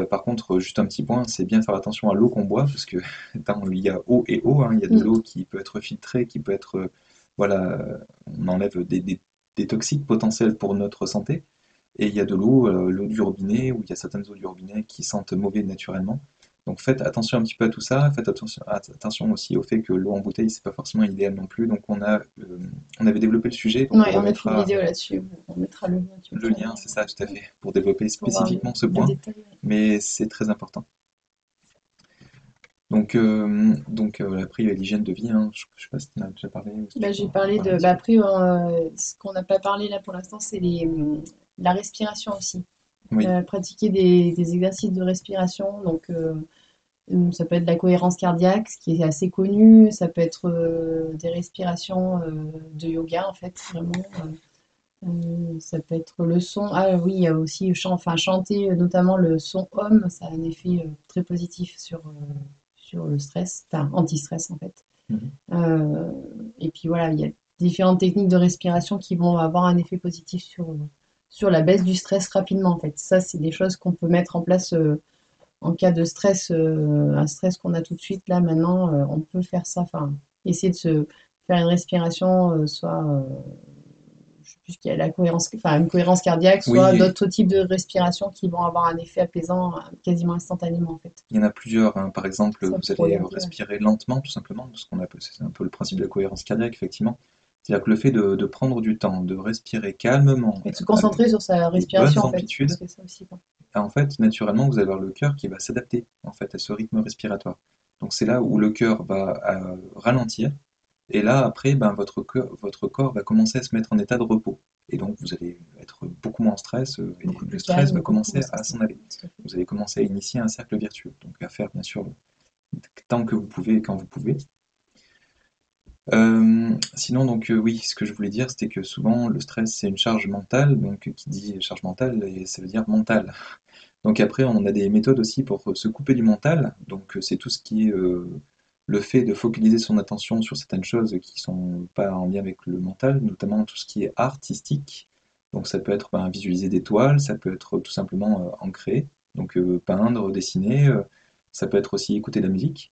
Par contre, juste un petit point, c'est bien de faire attention à l'eau qu'on boit, parce que il y a eau et eau, hein, il y a de Mm. l'eau qui peut être filtrée, qui peut être, voilà, on enlève des toxiques potentiels pour notre santé, et il y a de l'eau, l'eau du robinet, où il y a certaines eaux du robinet qui sentent mauvais naturellement. Donc faites attention un petit peu à tout ça, faites attention aussi au fait que l'eau en bouteille, c'est pas forcément idéal non plus. Donc on avait développé le sujet, donc on Ouais, on a fait une remettra vidéo là-dessus. On mettra le lien, tu me le feras le lien, lien, c'est ça, tout à fait, pour développer pour voir spécifiquement ce le point, détail. Ouais. mais c'est très important. Donc après, il y a l'hygiène de vie, hein. Je sais pas si tu en as déjà parlé ou si tu Bah, peux j'ai en parlé parler un de. petit Bah, peu. après, ce qu'on n'a pas parlé là pour l'instant, c'est la respiration aussi. Oui, Pratiquer des exercices de respiration. Donc, ça peut être de la cohérence cardiaque, ce qui est assez connu. Ça peut être des respirations de yoga, en fait, vraiment. Ça peut être le son. Ah oui, il y a aussi enfin, chanter, notamment le son Om, ça a un effet très positif sur le stress, enfin anti-stress en fait. mhm, Euh, et puis voilà, il y a différentes techniques de respiration qui vont avoir un effet positif sur la baisse du stress rapidement en fait. Ça, c'est des choses qu'on peut mettre en place en cas de stress, un stress qu'on a tout de suite là maintenant, on peut faire ça, enfin essayer de se faire une respiration, soit je sais plus ce qu'il y a, la cohérence, enfin une cohérence cardiaque, soit Oui, d'autres types de respiration qui vont avoir un effet apaisant quasiment instantanément en fait. il y en a plusieurs, hein. Par exemple, Ça vous pour allez regarder, ouais. respirer lentement, tout simplement, parce qu'on appelle, c'est un peu le principe de la cohérence cardiaque, effectivement. C'est-à-dire que le fait de prendre du temps, de respirer calmement, Et de se avec concentrer sur sa des bonnes respiration en fait, parce amplitudes, que ça aussi, quoi. en fait, naturellement, vous allez avoir le cœur qui va s'adapter en fait à ce rythme respiratoire. Donc c'est là où le cœur va ralentir, et là après, ben, votre corps va commencer à se mettre en état de repos. Et donc vous allez être beaucoup moins en stress, et Beaucoup le plus stress va calme, beaucoup, commencer c'est à ça. s'en aller. Tout à fait. Vous allez commencer à initier un cercle vertueux, donc à faire bien sûr tant que vous pouvez et quand vous pouvez. Sinon, donc oui, ce que je voulais dire, c'était que souvent le stress c'est une charge mentale, donc qui dit charge mentale, et ça veut dire mental. Donc après, on a des méthodes aussi pour se couper du mental. Donc c'est tout ce qui est le fait de focaliser son attention sur certaines choses qui sont pas en lien avec le mental, notamment tout ce qui est artistique. Donc ça peut être ben, visualiser des toiles, ça peut être tout simplement en créer, donc peindre, dessiner, ça peut être aussi écouter de la musique.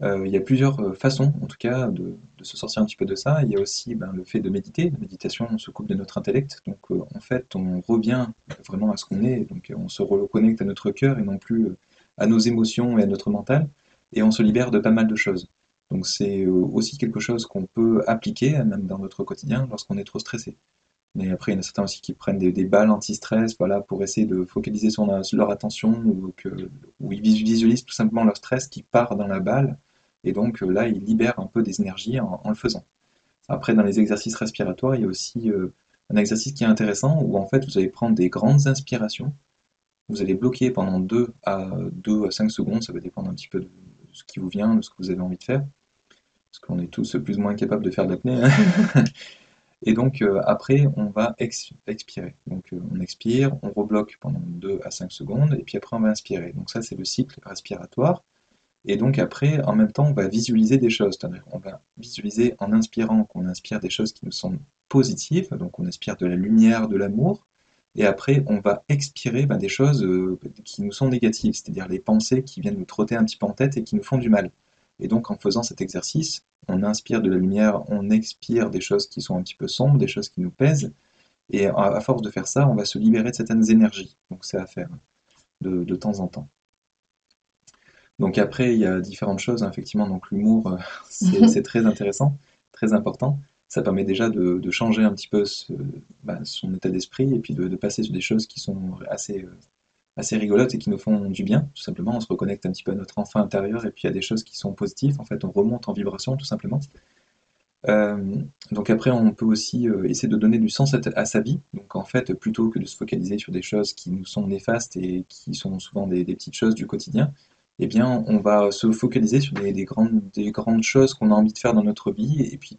Il y a plusieurs façons, en tout cas, de se sortir un petit peu de ça. Il y a aussi ben, le fait de méditer. La méditation, on se coupe de notre intellect. Donc, en fait, on revient vraiment à ce qu'on est. Donc, on se reconnecte à notre cœur et non plus à nos émotions et à notre mental. Et on se libère de pas mal de choses. Donc, c'est aussi quelque chose qu'on peut appliquer, même dans notre quotidien, lorsqu'on est trop stressé. Mais après, il y en a certains aussi qui prennent des balles anti-stress, voilà, pour essayer de focaliser leur attention ou ils visualisent tout simplement leur stress qui part dans la balle. Et donc là, ils libèrent un peu des énergies en le faisant. Après, dans les exercices respiratoires, il y a aussi un exercice qui est intéressant où en fait, vous allez prendre des grandes inspirations. Vous allez bloquer pendant 2 à 5 secondes, ça va dépendre un petit peu de ce qui vous vient, de ce que vous avez envie de faire. Parce qu'on est tous plus ou moins capables de faire de l'apnée, hein. Et donc après, on va expirer. Donc on expire, on rebloque pendant 2 à 5 secondes, et puis après on va inspirer. Donc ça, c'est le cycle respiratoire. Et donc après, en même temps, on va visualiser des choses. C'est-à-dire qu'on va visualiser en inspirant qu'on inspire des choses qui nous sont positives, donc on inspire de la lumière, de l'amour. Et après, on va expirer ben, des choses qui nous sont négatives, c'est-à-dire les pensées qui viennent nous trotter un petit peu en tête et qui nous font du mal. Et donc, en faisant cet exercice, on inspire de la lumière, on expire des choses qui sont un petit peu sombres, des choses qui nous pèsent. Et à force de faire ça, on va se libérer de certaines énergies. Donc, c'est à faire de temps en temps. Donc après, il y a différentes choses, hein, effectivement. Donc l'humour, c'est très intéressant, très important. Ça permet déjà de changer un petit peu son état d'esprit et puis de passer sur des choses qui sont assez rigolotes et qui nous font du bien. Tout simplement, on se reconnecte un petit peu à notre enfant intérieur et puis il y a des choses qui sont positives. En fait, on remonte en vibration, tout simplement. Euh, donc après, on peut aussi essayer de donner du sens à sa vie. Donc en fait, plutôt que de se focaliser sur des choses qui nous sont néfastes et qui sont souvent des petites choses du quotidien, eh bien, on va se focaliser sur des grandes choses qu'on a envie de faire dans notre vie et puis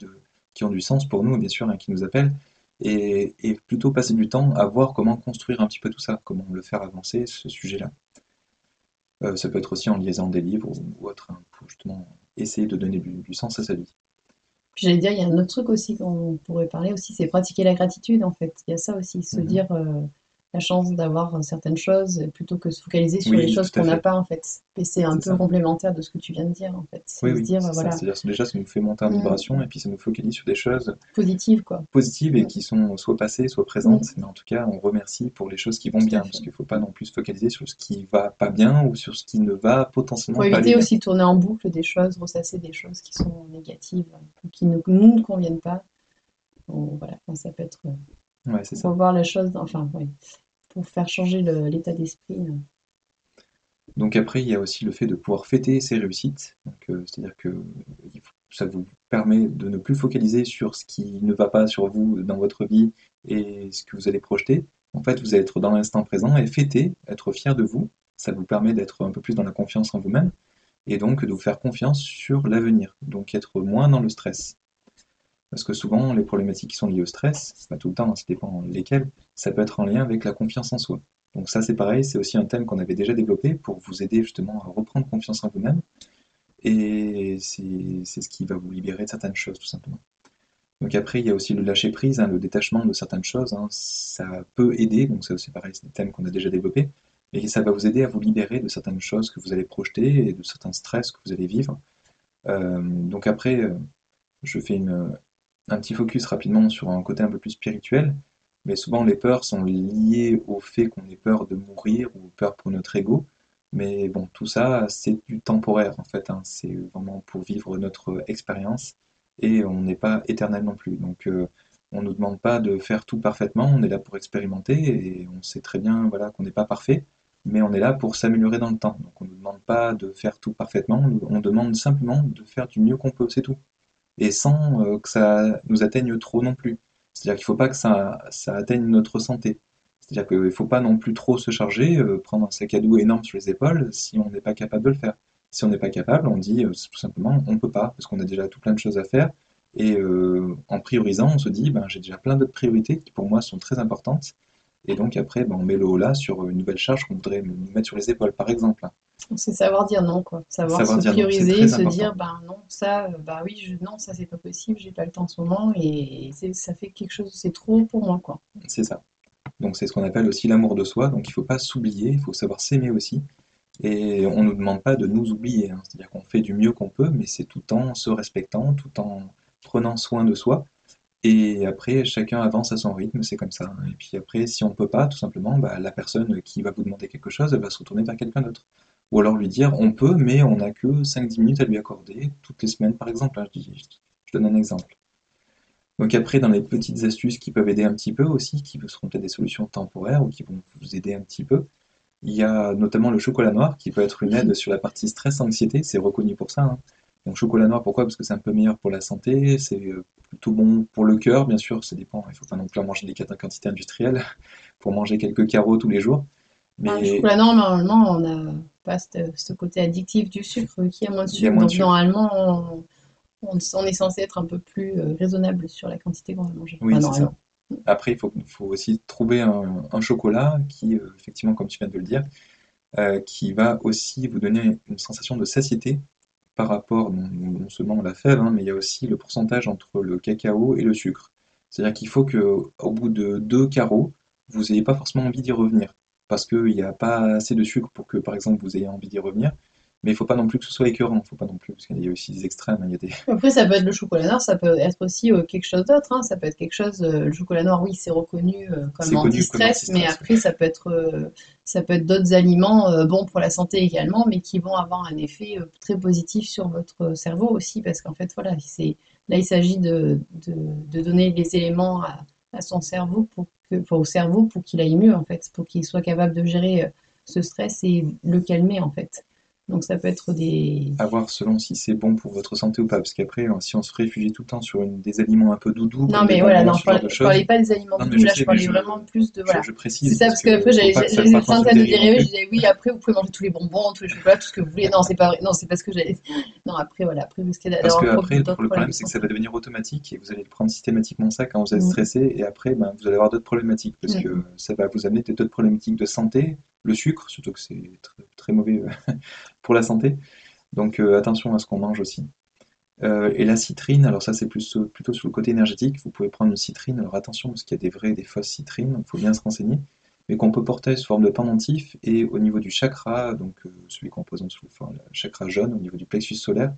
qui ont du sens pour nous, bien sûr, hein, qui nous appellent. Et plutôt passer du temps à voir comment construire un petit peu tout ça, comment le faire avancer, ce sujet-là. Ça peut être aussi en lisant des livres ou autre, hein, pour justement essayer de donner du sens à sa vie. Puis j'allais dire, il y a un autre truc aussi qu'on pourrait parler aussi, c'est pratiquer la gratitude en fait. Il y a ça aussi, se Mhm. dire la chance d'avoir certaines choses plutôt que se focaliser sur les Oui, choses tout à qu'on n'a fait, pas en fait. Et c'est un c'est peu ça. complémentaire de ce que tu viens de dire en fait. Oui, C'est se oui, dire c'est ça. voilà, C'est-à-dire que déjà, ça nous fait monter en mm, vibration et puis ça nous focalise sur des choses positive quoi. positives et Mm, qui sont soit passées, soit présentes. mm, Mais en tout cas, on remercie pour les choses qui vont tout à bien, parce fait. qu'il ne faut pas non plus se focaliser sur ce qui va pas bien ou sur ce qui ne va Pour potentiellement pas aller éviter bien. aussi de tourner en boucle des choses, ressasser des choses qui sont négatives, ou qui ne nous conviennent pas. Donc, voilà, enfin, ça peut être Ouais, c'est pour ça. revoir la chose, enfin oui, pour faire changer l'état d'esprit. Donc après, il y a aussi le fait de pouvoir fêter ses réussites. Donc, c'est-à-dire que ça vous permet de ne plus focaliser sur ce qui ne va pas sur vous dans votre vie et ce que vous allez projeter. En fait, vous allez être dans l'instant présent et fêter, être fier de vous. Ça vous permet d'être un peu plus dans la confiance en vous-même et donc de vous faire confiance sur l'avenir. Donc être moins dans le stress. Parce que souvent, les problématiques qui sont liées au stress, pas tout le temps, hein, ça dépend lesquelles, ça peut être en lien avec la confiance en soi. Donc ça, c'est pareil, c'est aussi un thème qu'on avait déjà développé pour vous aider justement à reprendre confiance en vous-même. Et c'est ce qui va vous libérer de certaines choses, tout simplement. Donc après, il y a aussi le lâcher-prise, hein, le détachement de certaines choses, hein, ça peut aider, donc ça c'est pareil, c'est des thèmes qu'on a déjà développés, et ça va vous aider à vous libérer de certaines choses que vous allez projeter et de certains stress que vous allez vivre. Donc après, je fais un petit focus rapidement sur un côté un peu plus spirituel, mais souvent les peurs sont liées au fait qu'on ait peur de mourir ou peur pour notre ego. Mais bon, tout ça, c'est du temporaire en fait, hein. C'est vraiment pour vivre notre expérience et on n'est pas éternel non plus. Donc, on ne nous demande pas de faire tout parfaitement, on est là pour expérimenter et on sait très bien voilà, qu'on n'est pas parfait, mais on est là pour s'améliorer dans le temps. Donc, on ne nous demande pas de faire tout parfaitement, on demande simplement de faire du mieux qu'on peut, c'est tout et sans que ça nous atteigne trop non plus. C'est-à-dire qu'il ne faut pas que ça atteigne notre santé. C'est-à-dire qu'il ne faut pas non plus trop se charger, prendre un sac à dos énorme sur les épaules si on n'est pas capable de le faire. Si on n'est pas capable, on dit tout simplement on ne peut pas, parce qu'on a déjà tout plein de choses à faire. Et en priorisant, on se dit ben, j'ai déjà plein d'autres priorités qui pour moi sont très importantes. Et donc après, ben, on met le haut là sur une nouvelle charge qu'on voudrait nous mettre sur les épaules, par exemple. C'est savoir dire non, quoi. Savoir Savoir se dire non, c'est prioriser, très se dire, important. ben non, ça, bah oui, non, ça c'est pas possible, j'ai pas le temps en ce moment, et ça fait quelque chose, c'est trop pour moi, quoi. C'est ça. Donc c'est ce qu'on appelle aussi l'amour de soi. Donc il ne faut pas s'oublier, il faut savoir s'aimer aussi. Et on ne nous demande pas de nous oublier, hein. C'est-à-dire qu'on fait du mieux qu'on peut, mais c'est tout en se respectant, tout en prenant soin de soi. Et après, chacun avance à son rythme, c'est comme ça, hein. Et puis après, si on ne peut pas, tout simplement, bah, la personne qui va vous demander quelque chose, elle va se retourner vers quelqu'un d'autre. Ou alors lui dire, on peut, mais on n'a que 5-10 minutes à lui accorder, toutes les semaines par exemple, hein, je donne un exemple. Donc après, dans les petites astuces qui peuvent aider un petit peu aussi, qui seront peut-être des solutions temporaires ou qui vont vous aider un petit peu, il y a notamment le chocolat noir qui peut être une aide sur la partie stress-anxiété, c'est reconnu pour ça, hein. Donc chocolat noir, pourquoi? Parce que c'est un peu meilleur pour la santé, c'est plutôt bon pour le cœur, bien sûr, ça dépend, il ne faut pas non plus en manger des quantités industrielles pour manger quelques carreaux tous les jours, Enfin, le mais chocolat noir, normalement, on n'a pas ce côté addictif du sucre, qui a moins de il y a sucre, moins de donc sucre. normalement, on est censé être un peu plus raisonnable sur la quantité qu'on va manger. Enfin, Oui, c'est ça. normalement. Après, il faut aussi trouver un chocolat qui, effectivement, comme tu viens de le dire, qui va aussi vous donner une sensation de satiété par rapport non seulement à la fève, hein, mais il y a aussi le pourcentage entre le cacao et le sucre. C'est-à-dire qu'il faut que, au bout de 2 carreaux, vous n'ayez pas forcément envie d'y revenir. Parce qu'il n'y a pas assez de sucre pour que, par exemple, vous ayez envie d'y revenir. Mais il ne faut pas non plus que ce soit écœurant. Il ne faut pas non plus, parce qu'il y a aussi des extrêmes, hein. Il y a des... Après, ça peut être le chocolat noir, ça peut être aussi quelque chose d'autre, hein. Ça peut être quelque chose. Le chocolat noir, oui, c'est reconnu comme C'est connu comme anti-stress, mais anti-stress, oui. après, ça peut être d'autres aliments bons pour la santé également, mais qui vont avoir un effet très positif sur votre cerveau aussi, parce qu'en fait, voilà, là, il s'agit de donner les éléments à son cerveau enfin, au cerveau pour qu'il aille mieux, en fait, pour qu'il soit capable de gérer ce stress et le calmer, en fait. Donc, ça peut être des. À voir selon si c'est bon pour votre santé ou pas. Parce qu'après, si on se réfugie tout le temps sur des aliments un peu doudous, Non, comme des mais voilà, bonbons, non, ce genre de je parlais choses. pas des aliments Non, mais doudous, je là, je sais, mais parlais vraiment plus de, voilà. je C'est précise, ça, parce parce que après, que faut pas que ça j'avais parte dans plein une à nous dérive non dériver, je plus. disais, oui, après, vous pouvez manger tous les bonbons, tous les chocolats, tout ce que vous voulez. Non, c'est pas vrai, non, c'est pas ce que j'allais dire. Non, après, voilà, après, vous risquez Parce que d'avoir après, d'autres le problèmes problème, de c'est que ça va santé. devenir automatique et vous allez le prendre systématiquement ça quand vous êtes Mm, stressé. Et après, ben, vous allez avoir d'autres problématiques parce que mm. ça va vous amener d'autres problématiques de santé. Le sucre, surtout que c'est très, très mauvais pour la santé. Donc attention à ce qu'on mange aussi. Et la citrine, alors ça c'est plus, plutôt sur le côté énergétique. Vous pouvez prendre une citrine, alors attention parce qu'il y a des vraies et des fausses citrines, il faut bien se renseigner, mais qu'on peut porter sous forme de pendentif et au niveau du chakra, donc celui qu'on pose en dessous, enfin le chakra jaune, au niveau du plexus solaire,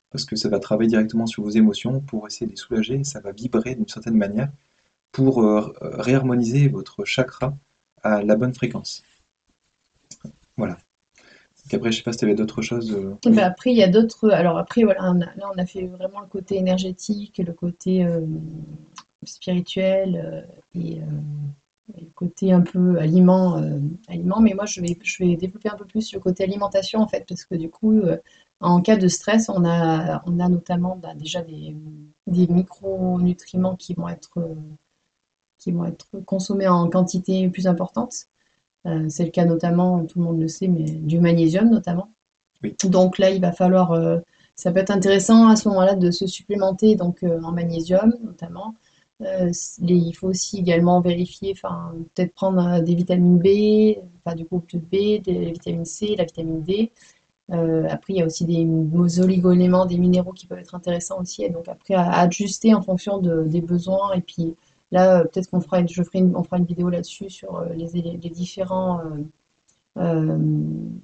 parce que ça va travailler directement sur vos émotions pour essayer de les soulager, et ça va vibrer d'une certaine manière pour réharmoniser votre chakra à la bonne fréquence. Voilà. Donc après, je sais pas si tu avais d'autres choses. Ben Oui, après, il y a d'autres. Alors après, voilà, là, on a fait vraiment le côté énergétique, le côté spirituel et le côté un peu aliment. Mais moi, je vais développer un peu plus le côté alimentation, en fait, parce que du coup, en cas de stress, on a notamment bah, déjà des micronutriments qui vont être consommés en quantité plus importante. C'est le cas notamment, tout le monde le sait, mais du magnésium notamment. oui, Donc là, il va falloir, ça peut être intéressant à ce moment-là de se supplémenter donc en magnésium notamment. Il faut aussi également vérifier, enfin peut-être prendre des vitamines B, enfin du groupe de B, des vitamines C, la vitamine D. Après, il y a aussi des oligo-éléments, des minéraux qui peuvent être intéressants aussi. Et donc après, à ajuster en fonction des besoins. Et puis là, peut-être on fera une vidéo là-dessus sur les différents euh,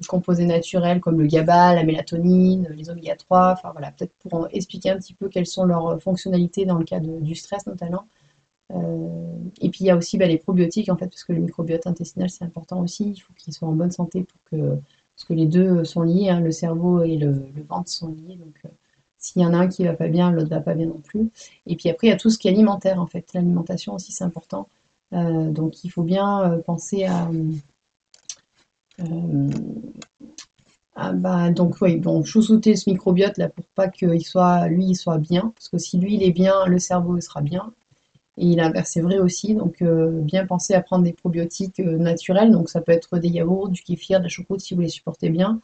composés naturels comme le GABA, la mélatonine, les oméga 3, enfin voilà, peut-être pour expliquer un petit peu quelles sont leurs fonctionnalités dans le cas du stress notamment. Et puis il y a aussi les probiotiques en fait, parce que le microbiote intestinal c'est important aussi, il faut qu'il soit en bonne santé parce que les deux sont liés, hein, le cerveau et le ventre sont liés, donc s'il y en a un qui va pas bien, l'autre va pas bien non plus. Et puis après il y a tout ce qui est alimentaire en fait, l'alimentation aussi c'est important. Donc il faut bien penser euh, donc oui, bon, chouchouter ce microbiote là pour pas qu'il soit, lui, il soit bien, parce que si lui il est bien, le cerveau il sera bien. Et l'inverse est vrai aussi, donc bien penser à prendre des probiotiques naturels, donc ça peut être des yaourts, du kéfir, de la choucroute si vous les supportez bien.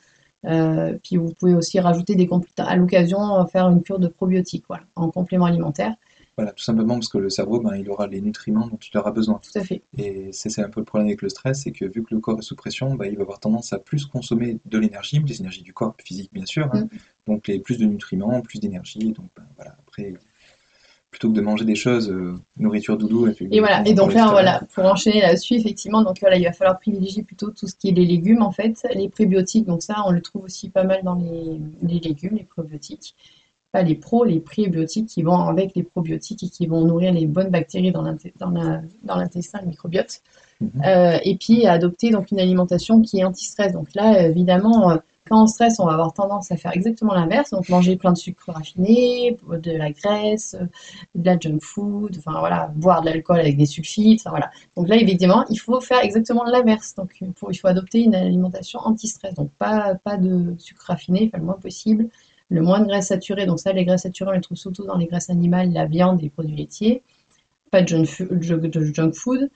Puis vous pouvez aussi rajouter à l'occasion faire une cure de probiotiques, voilà, en complément alimentaire. Voilà, tout simplement parce que le cerveau, ben, il aura les nutriments dont il aura besoin. Tout à fait. Et c'est un peu le problème avec le stress, c'est que vu que le corps est sous pression, ben, il va avoir tendance à plus consommer de l'énergie, des énergies du corps physique bien sûr, hein, Mm. donc plus de nutriments, plus d'énergie, donc ben, voilà, après, plutôt que de manger des choses, nourriture doudou, Et voilà, et pour donc les là, végétariens. voilà, pour enchaîner là-dessus, effectivement, donc voilà, il va falloir privilégier plutôt tout ce qui est les légumes en fait, les prébiotiques, donc ça, on le trouve aussi pas mal dans les légumes, les probiotiques. Pas les prébiotiques qui vont avec les probiotiques et qui vont nourrir les bonnes bactéries dans l'intestin, le microbiote. Mhm. Et puis adopter donc une alimentation qui est anti-stress. Donc là, évidemment, quand on stresse, on va avoir tendance à faire exactement l'inverse, donc manger plein de sucres raffinés, de la graisse, de la junk food, enfin voilà, boire de l'alcool avec des sulfites, enfin voilà. Donc là, évidemment, il faut faire exactement l'inverse. Donc il faut adopter une alimentation anti-stress, donc pas de sucre raffiné, enfin, le moins possible, le moins de graisses saturées. Donc ça, les graisses saturées, on les trouve surtout dans les graisses animales, la viande et les produits laitiers. Pas de junk food.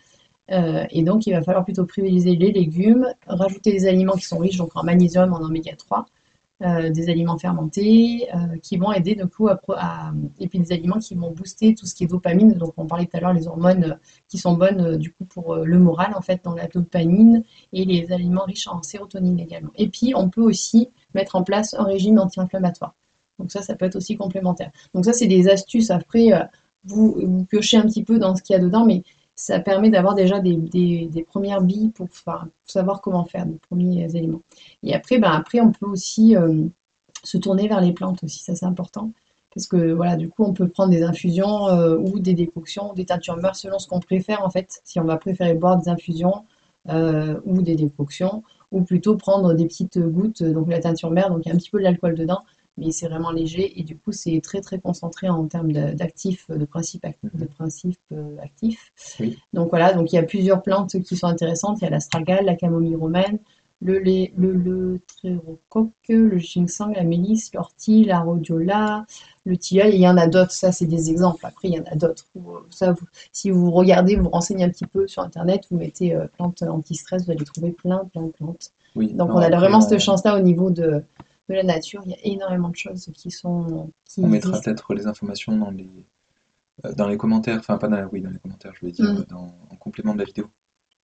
Et donc, il va falloir plutôt privilégier les légumes, rajouter des aliments qui sont riches donc en magnésium, en oméga 3, des aliments fermentés qui vont aider du coup et puis des aliments qui vont booster tout ce qui est dopamine. Donc, on parlait tout à l'heure les hormones qui sont bonnes du coup pour le moral en fait dans la dopamine et les aliments riches en sérotonine également. Et puis, on peut aussi mettre en place un régime anti-inflammatoire. Donc ça peut être aussi complémentaire. Donc ça, c'est des astuces. Après, vous piochez un petit peu dans ce qu'il y a dedans, mais ça permet d'avoir déjà des premières billes pour savoir comment faire, des premiers éléments. Et après, après on peut aussi se tourner vers les plantes aussi, ça c'est important. Parce que voilà, du coup, on peut prendre des infusions ou des décoctions, des teintures mœurs selon ce qu'on préfère en fait. Si on va préférer boire des infusions ou des décoctions, ou plutôt prendre des petites gouttes, donc la teinture mère, donc il y a un petit peu d'alcool dedans, mais c'est vraiment léger et du coup c'est très très concentré en termes d'actifs, de Mhm. principes actifs. Oui, Donc voilà, donc il y a plusieurs plantes qui sont intéressantes. Il y a l'astragale, la camomille romaine, le trérocoque, le ginseng, la mélisse, l'ortie, la rhodiola, le tilleul. Il y en a d'autres, ça c'est des exemples. Après, il y en a d'autres. Ça, si vous regardez, vous renseignez un petit peu sur Internet, vous mettez plantes anti-stress, vous allez trouver plein de plantes. oui, Donc on non, a après vraiment cette chance-là au niveau de la nature. Il y a énormément de choses qui on mettra existent. peut-être les informations dans les commentaires, enfin pas dans, oui, dans les commentaires, je veux dire, Mm. en complément de la vidéo,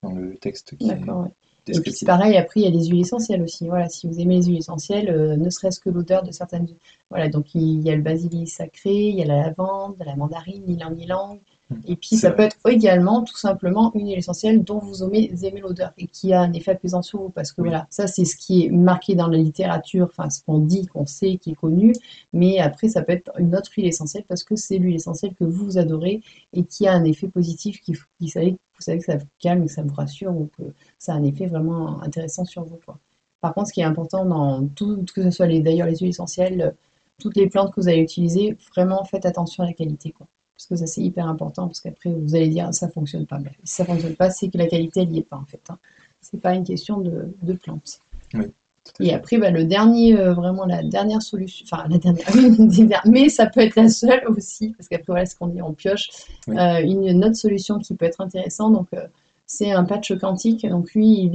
dans le texte qui est D'accord, ouais. Et puis c'est descriptif. pareil, après il y a les huiles essentielles aussi. Voilà, si vous aimez les huiles essentielles, ne serait-ce que l'odeur de certaines. Voilà, donc il y a le basilic sacré, il y a la lavande, la mandarine, l'ylang-ylang. Mm. Et puis C'est ça peut vrai. être également tout simplement une huile essentielle dont vous aimez l'odeur et qui a un effet apaisant sur vous. Parce que Oui, voilà, ça c'est ce qui est marqué dans la littérature, enfin ce qu'on dit, qu'on sait, qui est connu. Mais après, ça peut être une autre huile essentielle parce que c'est l'huile essentielle que vous adorez et qui a un effet positif, vous savez que ça vous calme, que ça vous rassure ou que ça a un effet vraiment intéressant sur vous, quoi. Par contre, ce qui est important dans tout, que ce soit d'ailleurs les huiles essentielles, toutes les plantes que vous allez utiliser, vraiment faites attention à la qualité, quoi. Parce que ça, c'est hyper important, parce qu'après, vous allez dire, ça fonctionne pas. Mais si ça fonctionne pas, c'est que la qualité, elle n'y est pas, en fait, hein. C'est pas une question de plantes. oui, tout à Et fait. après, le dernier, vraiment la dernière solution, enfin la dernière, mais ça peut être la seule aussi, parce qu'après, voilà ce qu'on dit, on pioche. Oui, Une autre solution qui peut être intéressante, donc c'est un patch quantique. Donc lui,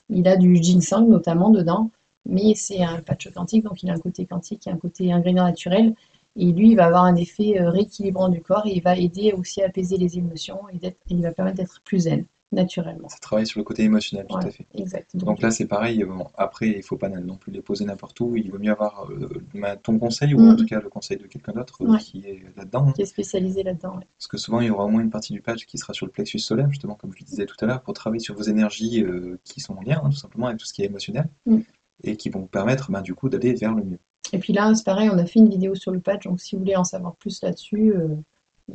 il a du ginseng notamment dedans, mais c'est un patch quantique, donc il a un côté quantique et un côté ingrédient naturel. Et lui, il va avoir un effet rééquilibrant du corps et il va aider aussi à apaiser les émotions et il va permettre d'être plus zen. naturellement. Ça travaille sur le côté émotionnel, tout Voilà, à fait. exact. Donc, Donc là, c'est pareil. Bon, après, il faut pas non plus les poser n'importe où. Il vaut mieux avoir ton conseil ou en tout mm, cas le conseil de quelqu'un d'autre ouais, qui est là-dedans, hein. qui est spécialisé là-dedans. Ouais. Parce que souvent, il y aura au moins une partie du patch qui sera sur le plexus solaire, justement, comme je le disais tout à l'heure, pour travailler sur vos énergies qui sont en lien, hein, tout simplement, avec tout ce qui est émotionnel, Mm. et qui vont vous permettre, ben, du coup, d'aller vers le mieux. Et puis là, c'est pareil, on a fait une vidéo sur le patch, donc si vous voulez en savoir plus là-dessus,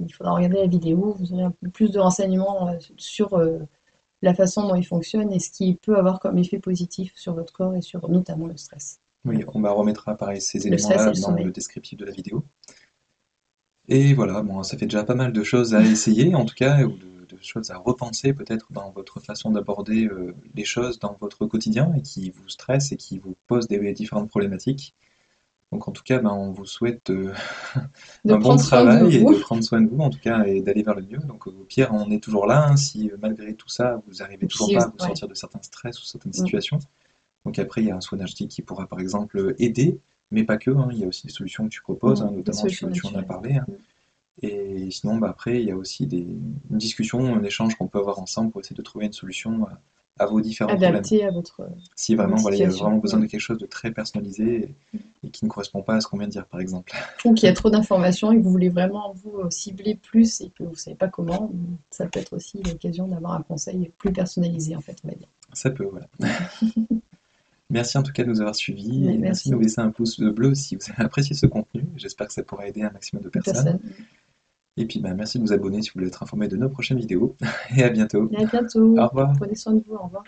il faudra regarder la vidéo, vous aurez un peu plus de renseignements sur la façon dont il fonctionne et ce qu'il peut avoir comme effet positif sur votre corps et sur notamment le stress. Oui, Voilà. on va remettra pareil ces Le stress et éléments-là le dans le sommeil. descriptif de la vidéo. Et voilà, bon, ça fait déjà pas mal de choses à essayer, en tout cas, ou de choses à repenser peut-être dans votre façon d'aborder les choses dans votre quotidien et qui vous stressent et qui vous posent des différentes problématiques. Donc en tout cas, ben, on vous souhaite De un bon prendre soin de travail et vous, de prendre soin de vous, en tout cas, et d'aller vers le mieux. Donc au pire, on est toujours là, hein, si malgré tout ça, vous arrivez et puis toujours si, pas à vous ouais. sortir de certains stress ou certaines Mm. situations. Donc après, il y a un soin énergétique qui pourra par exemple aider, mais pas que, hein. Il y a aussi des solutions que tu proposes, hein, Des notamment solutions tu en as naturelles. parlé, hein. Mm. Et sinon, bah, après, il y a aussi une discussion, un échange qu'on peut avoir ensemble pour essayer de trouver une solution à vos différents problèmes. Adapté Si à vraiment, votre voilà, il y a situation. vraiment besoin Mm. de quelque chose de très personnalisé et qui ne correspond pas à ce qu'on vient de dire, par exemple. Ou qu'il y a trop d'informations et que vous voulez vraiment vous cibler plus et que vous ne savez pas comment, ça peut être aussi l'occasion d'avoir un conseil plus personnalisé en fait, on va dire. Ça peut, voilà. Mm. Merci en tout cas de nous avoir suivis Mais et merci de nous merci, laisser un pouce bleu si vous avez apprécié ce contenu. J'espère que ça pourra aider un maximum de une personnes. personne. Et puis, bah, merci de vous abonner si vous voulez être informé de nos prochaines vidéos. Et à bientôt. Et à Au bientôt. revoir. Prenez soin de vous. Au revoir.